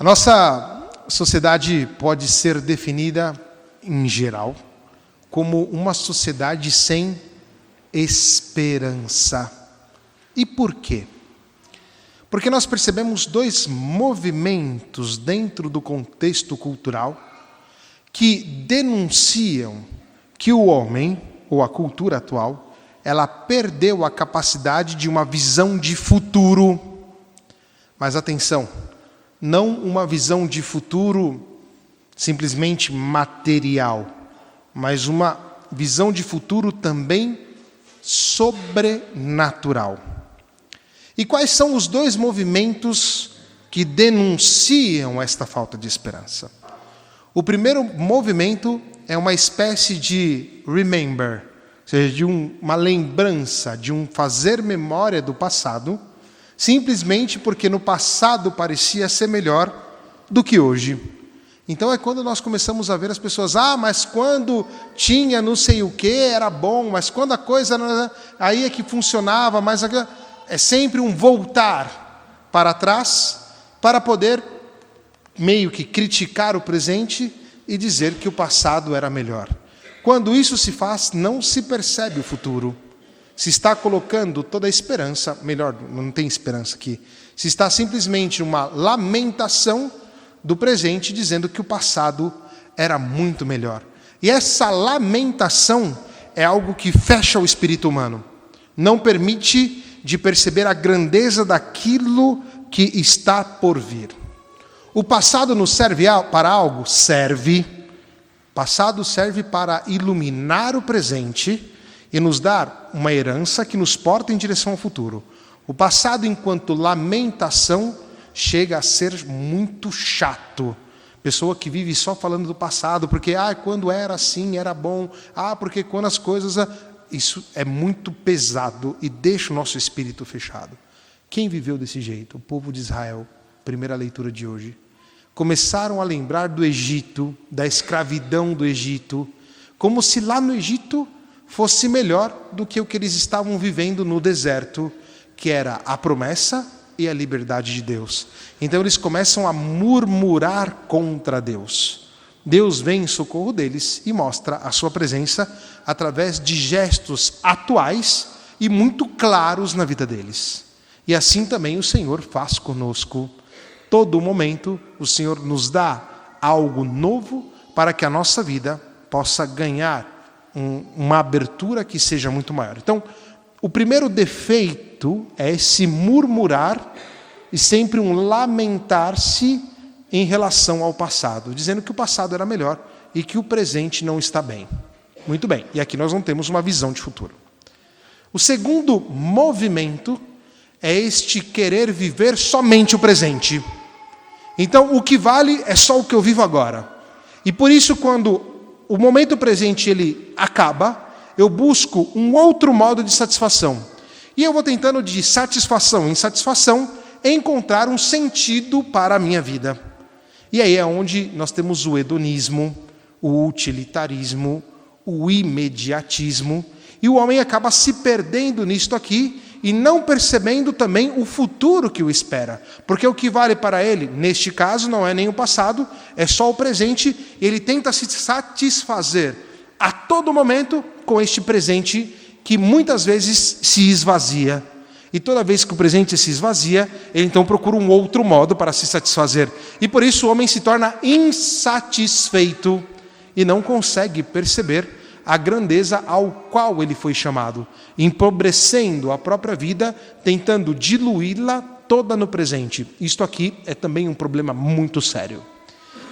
Nossa sociedade pode ser definida, em geral, como uma sociedade sem esperança. E por quê? Porque nós percebemos dois movimentos dentro do contexto cultural que denunciam que o homem, ou a cultura atual, ela perdeu a capacidade de uma visão de futuro. Mas atenção, não uma visão de futuro simplesmente material, mas uma visão de futuro também sobrenatural. E quais são os dois movimentos que denunciam esta falta de esperança? O primeiro movimento é uma espécie de remember, ou seja, de uma lembrança, de um fazer memória do passado, simplesmente porque no passado parecia ser melhor do que hoje. Então é quando nós começamos a ver as pessoas, mas quando tinha não sei o que era bom, mas quando a coisa aí é que funcionava, mas é sempre um voltar para trás para poder meio que criticar o presente e dizer que o passado era melhor. Quando isso se faz, não se percebe o futuro. Se está colocando toda a esperança, melhor, não tem esperança aqui, se está simplesmente uma lamentação do presente, dizendo que o passado era muito melhor. E essa lamentação é algo que fecha o espírito humano, não permite de perceber a grandeza daquilo que está por vir. O passado nos serve para algo? Serve. O passado serve para iluminar o presente e nos dar uma herança que nos porta em direção ao futuro. O passado, enquanto lamentação, chega a ser muito chato. Pessoa que vive só falando do passado, porque quando era assim, era bom. Porque quando as coisas... Isso é muito pesado e deixa o nosso espírito fechado. Quem viveu desse jeito? O povo de Israel, primeira leitura de hoje. Começaram a lembrar do Egito, da escravidão do Egito, como se lá no Egito fosse melhor do que o que eles estavam vivendo no deserto, que era a promessa e a liberdade de Deus. Então eles começam a murmurar contra Deus. Deus vem em socorro deles e mostra a sua presença através de gestos atuais e muito claros na vida deles. E assim também o Senhor faz conosco. Todo momento o Senhor nos dá algo novo para que a nossa vida possa ganhar uma abertura que seja muito maior. Então, o primeiro defeito é esse murmurar e sempre um lamentar-se em relação ao passado, dizendo que o passado era melhor e que o presente não está bem. Muito bem, e aqui nós não temos uma visão de futuro. O segundo movimento é este querer viver somente o presente. Então, o que vale é só o que eu vivo agora. E por isso, quando o momento presente ele acaba, eu busco um outro modo de satisfação. E eu vou tentando de satisfação em satisfação encontrar um sentido para a minha vida. E aí é onde nós temos o hedonismo, o utilitarismo, o imediatismo. E o homem acaba se perdendo nisto aqui e não percebendo também o futuro que o espera. Porque o que vale para ele, neste caso, não é nem o passado, é só o presente. Ele tenta se satisfazer a todo momento com este presente que muitas vezes se esvazia. E toda vez que o presente se esvazia, ele então procura um outro modo para se satisfazer. E por isso o homem se torna insatisfeito e não consegue perceber a grandeza ao qual ele foi chamado, empobrecendo a própria vida, tentando diluí-la toda no presente. Isto aqui é também um problema muito sério.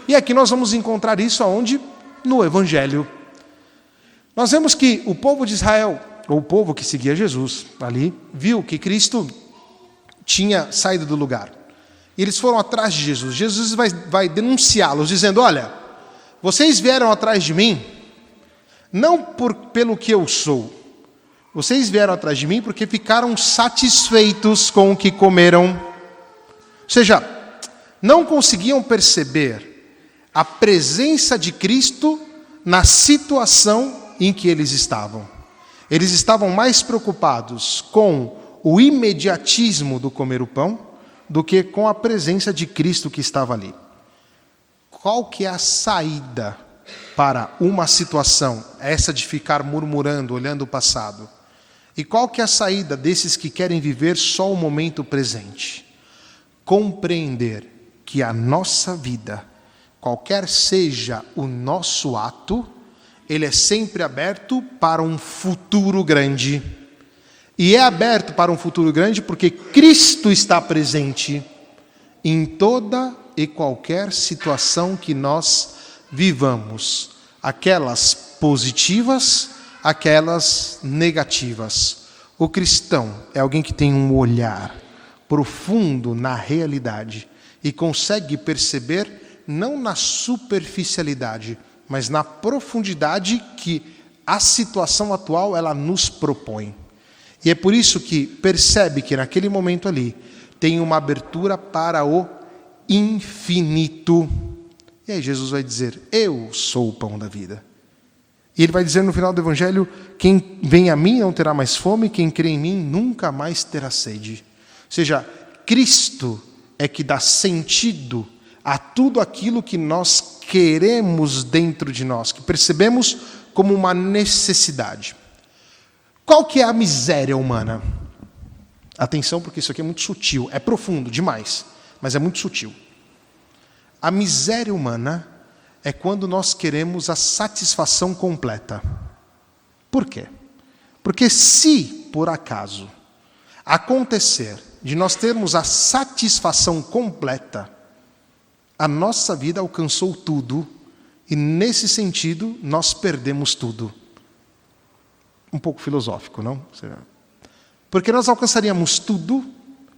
E aqui nós vamos encontrar isso aonde? No Evangelho. Nós vemos que o povo de Israel, ou o povo que seguia Jesus ali, viu que Cristo tinha saído do lugar. E eles foram atrás de Jesus. Jesus vai denunciá-los, dizendo, olha, vocês vieram atrás de mim, não pelo que eu sou. Vocês vieram atrás de mim porque ficaram satisfeitos com o que comeram. Ou seja, não conseguiam perceber a presença de Cristo na situação em que eles estavam. Eles estavam mais preocupados com o imediatismo do comer o pão do que com a presença de Cristo que estava ali. qual que é a saída para uma situação, essa de ficar murmurando, olhando o passado? E qual que é a saída desses que querem viver só o momento presente? Compreender que a nossa vida, qualquer seja o nosso ato, ele é sempre aberto para um futuro grande. E é aberto para um futuro grande porque Cristo está presente em toda e qualquer situação que nós vivamos. Aquelas positivas, aquelas negativas. O cristão é alguém que tem um olhar profundo na realidade e consegue perceber, não na superficialidade, mas na profundidade que a situação atual ela nos propõe. E é por isso que percebe que naquele momento ali tem uma abertura para o infinito. E aí Jesus vai dizer, eu sou o pão da vida. E ele vai dizer no final do Evangelho, quem vem a mim não terá mais fome, quem crê em mim nunca mais terá sede. Ou seja, Cristo é que dá sentido a tudo aquilo que nós queremos dentro de nós, que percebemos como uma necessidade. Qual que é a miséria humana? Atenção, porque isso aqui é muito sutil, é profundo demais, mas é muito sutil. A miséria humana é quando nós queremos a satisfação completa. Por quê? Porque se, por acaso, acontecer de nós termos a satisfação completa, a nossa vida alcançou tudo e, nesse sentido, nós perdemos tudo. Um pouco filosófico, não? Porque nós alcançaríamos tudo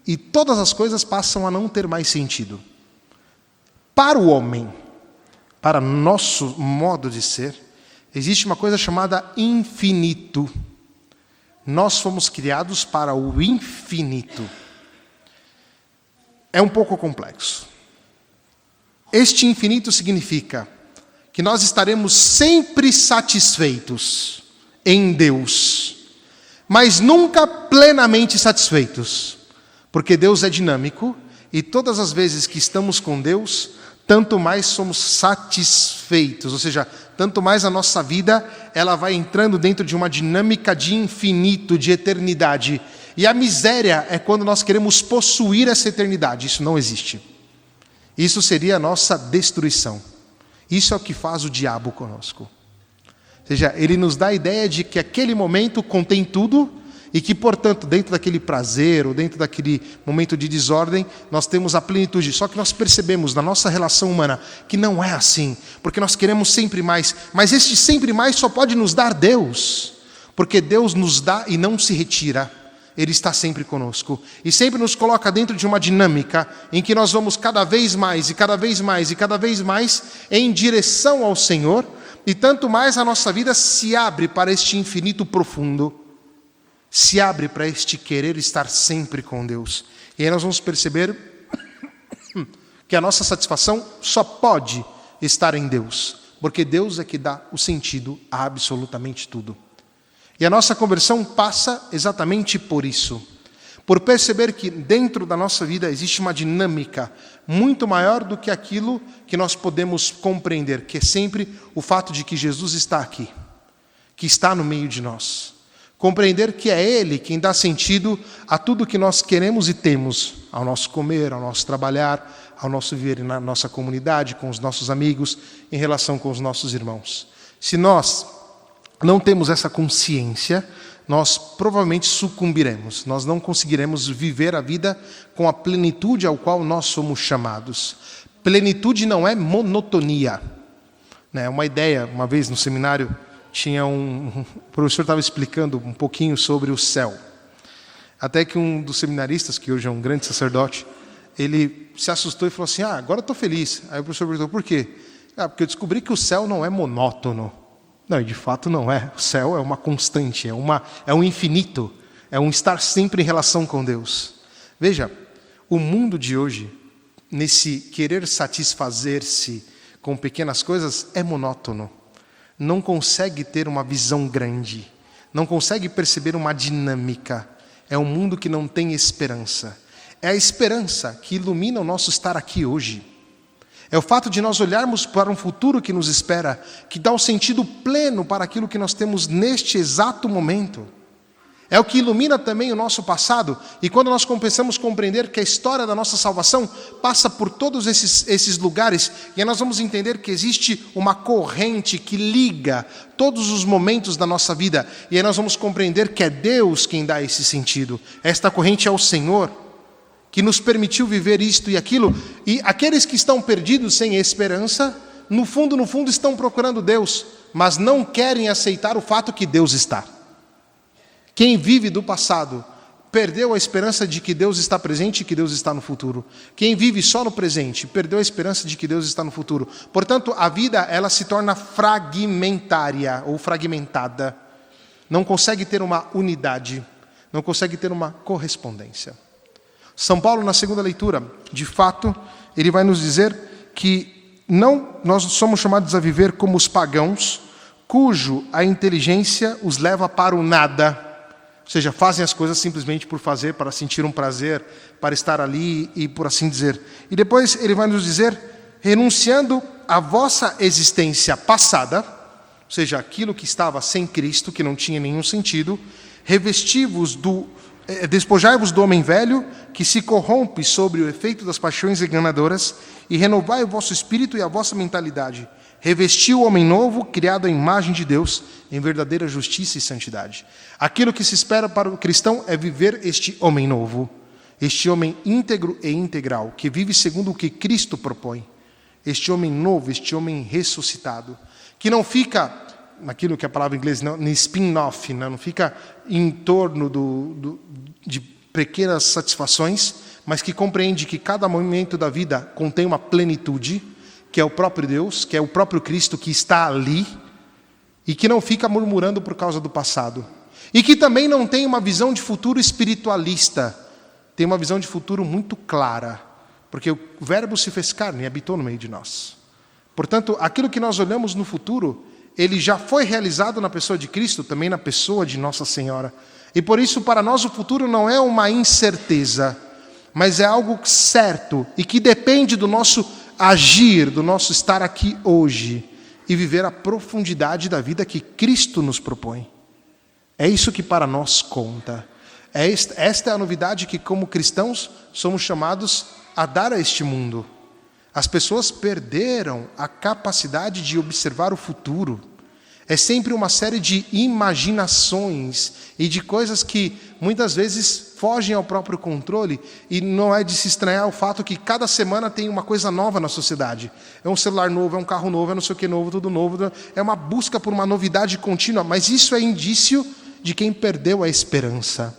e todas as coisas passam a não ter mais sentido. Para o homem, para nosso modo de ser, existe uma coisa chamada infinito. Nós fomos criados para o infinito. É um pouco complexo. Este infinito significa que nós estaremos sempre satisfeitos em Deus, mas nunca plenamente satisfeitos, porque Deus é dinâmico e todas as vezes que estamos com Deus, tanto mais somos satisfeitos, ou seja, tanto mais a nossa vida ela vai entrando dentro de uma dinâmica de infinito, de eternidade. E a miséria é quando nós queremos possuir essa eternidade. Isso não existe. Isso seria a nossa destruição. Isso é o que faz o diabo conosco. Ou seja, ele nos dá a ideia de que aquele momento contém tudo e que, portanto, dentro daquele prazer ou dentro daquele momento de desordem, nós temos a plenitude. Só que nós percebemos na nossa relação humana que não é assim, porque nós queremos sempre mais. Mas este sempre mais só pode nos dar Deus, porque Deus nos dá e não se retira. Ele está sempre conosco e sempre nos coloca dentro de uma dinâmica em que nós vamos cada vez mais e cada vez mais e cada vez mais em direção ao Senhor, e tanto mais a nossa vida se abre para este infinito profundo, se abre para este querer estar sempre com Deus. E aí nós vamos perceber que a nossa satisfação só pode estar em Deus, porque Deus é que dá o sentido a absolutamente tudo. E a nossa conversão passa exatamente por isso. Por perceber que dentro da nossa vida existe uma dinâmica muito maior do que aquilo que nós podemos compreender, que é sempre o fato de que Jesus está aqui, que está no meio de nós. Compreender que é Ele quem dá sentido a tudo que nós queremos e temos, ao nosso comer, ao nosso trabalhar, ao nosso viver na nossa comunidade, com os nossos amigos, em relação com os nossos irmãos. Se nós não temos essa consciência, nós provavelmente sucumbiremos. Nós não conseguiremos viver a vida com a plenitude ao qual nós somos chamados. Plenitude não é monotonia. Uma ideia, uma vez no seminário, o professor estava explicando um pouquinho sobre o céu. Até que um dos seminaristas, que hoje é um grande sacerdote, ele se assustou e falou assim, agora eu estou feliz. Aí o professor perguntou, por quê? Porque eu descobri que o céu não é monótono. Não, e de fato não é. O céu é uma constante, é um infinito, é um estar sempre em relação com Deus. Veja, o mundo de hoje, nesse querer satisfazer-se com pequenas coisas, é monótono. Não consegue ter uma visão grande, não consegue perceber uma dinâmica. É um mundo que não tem esperança. É a esperança que ilumina o nosso estar aqui hoje. É o fato de nós olharmos para um futuro que nos espera, que dá um sentido pleno para aquilo que nós temos neste exato momento. É o que ilumina também o nosso passado. E quando nós começamos a compreender que a história da nossa salvação passa por todos esses lugares, e aí nós vamos entender que existe uma corrente que liga todos os momentos da nossa vida. E aí nós vamos compreender que é Deus quem dá esse sentido. Esta corrente é o Senhor, que nos permitiu viver isto e aquilo. E aqueles que estão perdidos sem esperança, no fundo, estão procurando Deus, mas não querem aceitar o fato que Deus está. Quem vive do passado perdeu a esperança de que Deus está presente e que Deus está no futuro. Quem vive só no presente perdeu a esperança de que Deus está no futuro. Portanto, a vida ela se torna fragmentária ou fragmentada. Não consegue ter uma unidade, não consegue ter uma correspondência. São Paulo, na segunda leitura, de fato, ele vai nos dizer que nós somos chamados a viver como os pagãos, cujo a inteligência os leva para o nada. Ou seja, fazem as coisas simplesmente por fazer, para sentir um prazer, para estar ali e por assim dizer. E depois ele vai nos dizer, renunciando à vossa existência passada, ou seja, aquilo que estava sem Cristo, que não tinha nenhum sentido, despojai-vos do homem velho, que se corrompe sobre o efeito das paixões enganadoras, e renovai o vosso espírito e a vossa mentalidade. Revesti o homem novo, criado à imagem de Deus, em verdadeira justiça e santidade. Aquilo que se espera para o cristão é viver este homem novo, este homem íntegro e integral, que vive segundo o que Cristo propõe. Este homem novo, este homem ressuscitado, que não fica, naquilo que a palavra em inglês não spin-off, não fica em torno de pequenas satisfações, mas que compreende que cada momento da vida contém uma plenitude, que é o próprio Deus, que é o próprio Cristo que está ali, e que não fica murmurando por causa do passado. E que também não tem uma visão de futuro espiritualista, tem uma visão de futuro muito clara, porque o Verbo se fez carne e habitou no meio de nós. Portanto, aquilo que nós olhamos no futuro, ele já foi realizado na pessoa de Cristo, também na pessoa de Nossa Senhora. E por isso, para nós, o futuro não é uma incerteza, mas é algo certo e que depende do nosso agir, do nosso estar aqui hoje e viver a profundidade da vida que Cristo nos propõe. É isso que para nós conta. Esta é a novidade que, como cristãos, somos chamados a dar a este mundo. As pessoas perderam a capacidade de observar o futuro. É sempre uma série de imaginações e de coisas que muitas vezes fogem ao próprio controle, e não é de se estranhar o fato que cada semana tem uma coisa nova na sociedade. É um celular novo, é um carro novo, é não sei o que novo, tudo novo. É uma busca por uma novidade contínua, mas isso é indício de quem perdeu a esperança.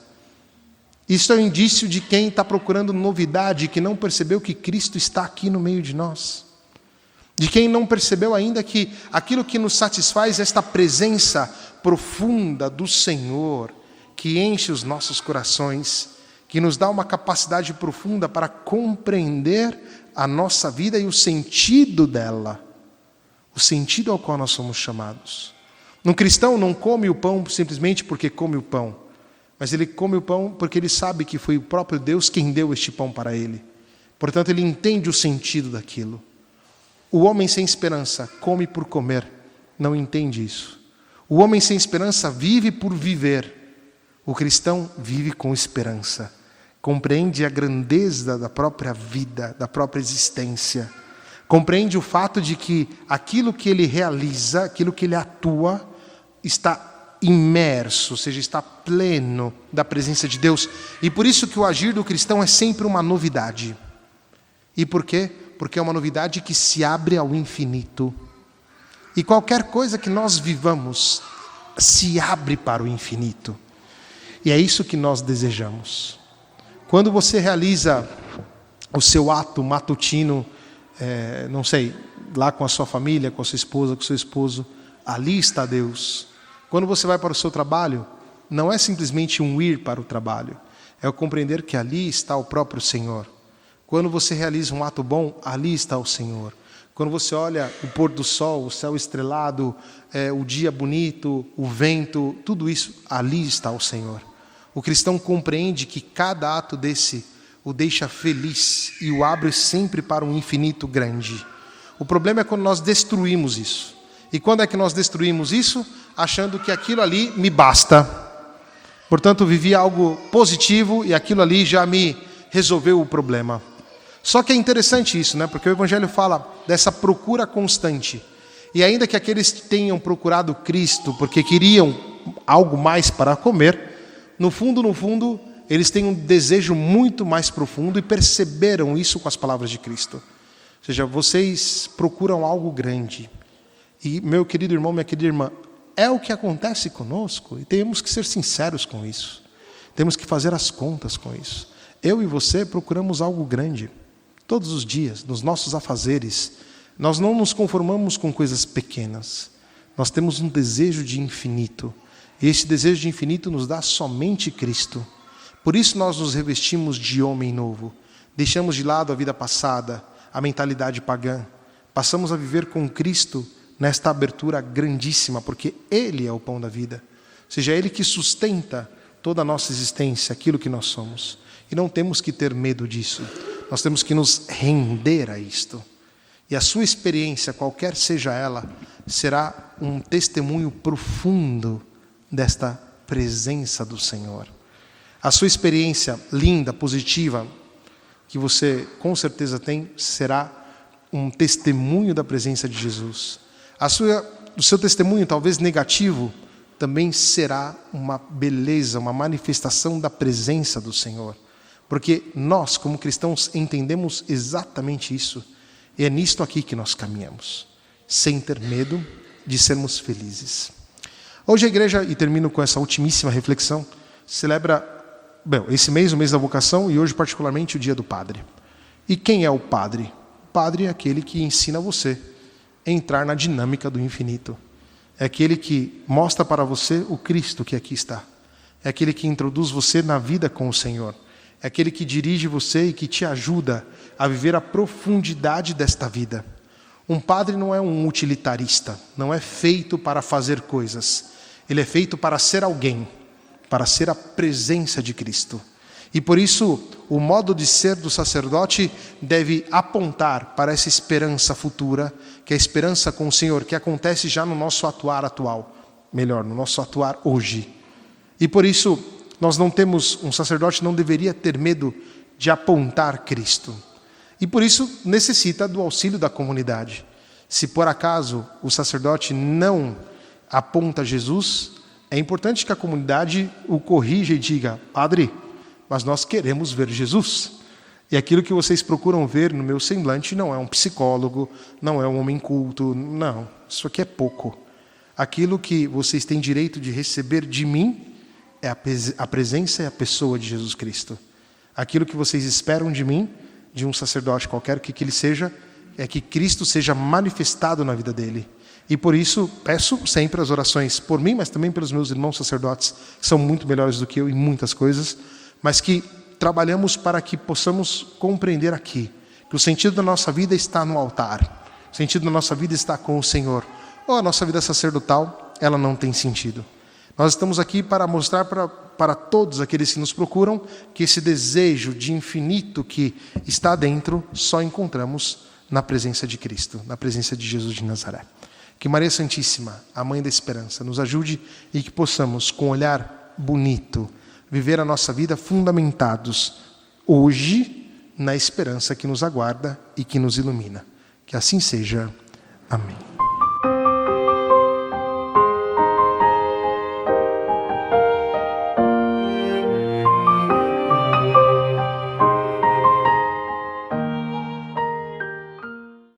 Isso é um indício de quem está procurando novidade, que não percebeu que Cristo está aqui no meio de nós. De quem não percebeu ainda que aquilo que nos satisfaz é esta presença profunda do Senhor, que enche os nossos corações, que nos dá uma capacidade profunda para compreender a nossa vida e o sentido dela, o sentido ao qual nós somos chamados. Um cristão não come o pão simplesmente porque come o pão, mas ele come o pão porque ele sabe que foi o próprio Deus quem deu este pão para ele. Portanto, ele entende o sentido daquilo. O homem sem esperança come por comer, não entende isso. O homem sem esperança vive por viver. O cristão vive com esperança, compreende a grandeza da própria vida, da própria existência. Compreende o fato de que aquilo que ele realiza, aquilo que ele atua, está imerso, ou seja, está pleno da presença de Deus. E por isso que o agir do cristão é sempre uma novidade. E por quê? Porque é uma novidade que se abre ao infinito. E qualquer coisa que nós vivamos se abre para o infinito. E é isso que nós desejamos. Quando você realiza o seu ato matutino, não sei, lá com a sua família, com a sua esposa, com o seu esposo, ali está Deus. Quando você vai para o seu trabalho, não é simplesmente um ir para o trabalho, é o compreender que ali está o próprio Senhor. Quando você realiza um ato bom, ali está o Senhor. Quando você olha o pôr do sol, o céu estrelado, o dia bonito, o vento, tudo isso, ali está o Senhor. O cristão compreende que cada ato desse o deixa feliz e o abre sempre para um infinito grande. O problema é quando nós destruímos isso. E quando é que nós destruímos isso? Achando que aquilo ali me basta. Portanto, vivi algo positivo e aquilo ali já me resolveu o problema. Só que é interessante isso, né? Porque o Evangelho fala dessa procura constante. E ainda que aqueles tenham procurado Cristo porque queriam algo mais para comer, no fundo, eles têm um desejo muito mais profundo e perceberam isso com as palavras de Cristo. Ou seja, vocês procuram algo grande. E, meu querido irmão, minha querida irmã, é o que acontece conosco e temos que ser sinceros com isso. Temos que fazer as contas com isso. Eu e você procuramos algo grande. Todos os dias, nos nossos afazeres, nós não nos conformamos com coisas pequenas. Nós temos um desejo de infinito. E esse desejo de infinito nos dá somente Cristo. Por isso nós nos revestimos de homem novo. Deixamos de lado a vida passada, a mentalidade pagã. Passamos a viver com Cristo nesta abertura grandíssima, porque Ele é o pão da vida. Ou seja, é Ele que sustenta toda a nossa existência, aquilo que nós somos. E não temos que ter medo disso. Nós temos que nos render a isto. E a sua experiência, qualquer seja ela, será um testemunho profundo desta presença do Senhor. A sua experiência linda, positiva, que você com certeza tem, será um testemunho da presença de Jesus. O seu testemunho, talvez negativo, também será uma beleza, uma manifestação da presença do Senhor. Porque nós, como cristãos, entendemos exatamente isso. E é nisto aqui que nós caminhamos, sem ter medo de sermos felizes. Hoje a igreja, e termino com essa ultimíssima reflexão, celebra, esse mês, o mês da vocação, e hoje particularmente o dia do Padre. E quem é o Padre? O Padre é aquele que ensina você a entrar na dinâmica do infinito. É aquele que mostra para você o Cristo que aqui está. É aquele que introduz você na vida com o Senhor. É aquele que dirige você e que te ajuda a viver a profundidade desta vida. Um padre não é um utilitarista, não é feito para fazer coisas. Ele é feito para ser alguém, para ser a presença de Cristo. E por isso, o modo de ser do sacerdote deve apontar para essa esperança futura, que é a esperança com o Senhor, que acontece já no nosso atuar atual. Melhor, no nosso atuar hoje. E por isso, um sacerdote não deveria ter medo de apontar Cristo. E por isso necessita do auxílio da comunidade. Se por acaso o sacerdote não aponta Jesus, é importante que a comunidade o corrija e diga: Padre, mas nós queremos ver Jesus. E aquilo que vocês procuram ver no meu semblante não é um psicólogo, não é um homem culto, não, isso aqui é pouco. Aquilo que vocês têm direito de receber de mim é a presença e a pessoa de Jesus Cristo. Aquilo que vocês esperam de mim, de um sacerdote qualquer que ele seja, é que Cristo seja manifestado na vida dele. E por isso peço sempre as orações por mim, mas também pelos meus irmãos sacerdotes, que são muito melhores do que eu em muitas coisas, mas que trabalhamos para que possamos compreender aqui que o sentido da nossa vida está no altar, o sentido da nossa vida está com o Senhor. Ou a nossa vida sacerdotal, ela não tem sentido. Nós estamos aqui para mostrar para todos aqueles que nos procuram que esse desejo de infinito que está dentro só encontramos na presença de Cristo, na presença de Jesus de Nazaré. Que Maria Santíssima, a Mãe da Esperança, nos ajude e que possamos, com um olhar bonito, viver a nossa vida fundamentados hoje na esperança que nos aguarda e que nos ilumina. Que assim seja. Amém.